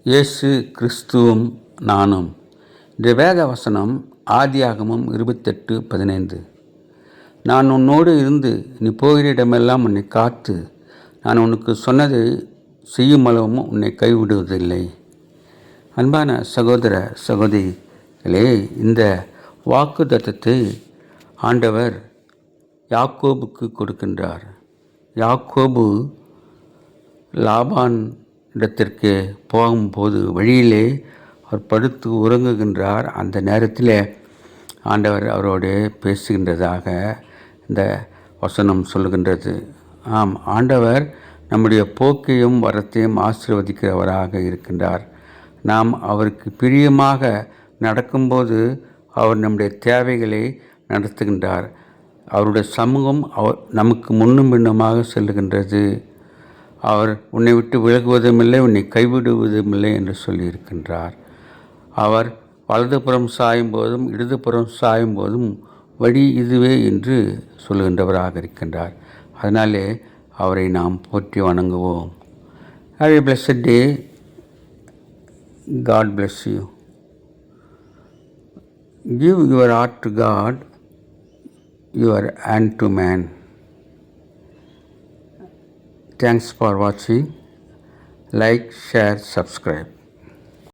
இயேசு கிறிஸ்துவும் நானும். இந்த வேத வசனம் ஆதியாகமம் 28:15. நான் உன்னோடு இருந்து நீ போகிற இடமெல்லாம் உன்னை காத்து நான் உனக்கு சொன்னதை செய்யும் அளவும் உன்னை கைவிடுவதில்லை. அன்பான சகோதர சகோதரிகளே, இந்த வாக்கு தத்தத்தை ஆண்டவர் யாக்கோபுக்கு கொடுக்கின்றார். யாக்கோபு லாபான் இடத்திற்கு போகும்போது வழியிலே அவர் படுத்து உறங்குகின்றார். அந்த நேரத்தில் ஆண்டவர் அவரோடு பேசுகின்றதாக இந்த வசனம் சொல்லுகின்றது. ஆம், ஆண்டவர் நம்முடைய போக்கையும் வரத்தையும் ஆசீர்வதிக்கிறவராக இருக்கின்றார். நாம் அவருக்கு பிரியமாக நடக்கும்போது அவர் நம்முடைய தேவைகளை நடத்துகின்றார். அவருடைய சமூகம் நமக்கு முன்னும் பின்னுமாக செல்லுகின்றது. அவர் உன்னை விட்டு விலகுவதுமில்லை, உன்னை கைவிடுவதுமில்லை என்று சொல்லியிருக்கின்றார். அவர் வலதுபுறம் சாயும் போதும் இடதுபுறம் சாயும் போதும் வழி இதுவே என்று சொல்லுகின்றவராக இருக்கின்றார். அதனாலே அவரை நாம் போற்றி வணங்குவோம். Have a blessed day. God bless you. Give your heart to God, your hand to man. Thanks for watching. Like, share, subscribe.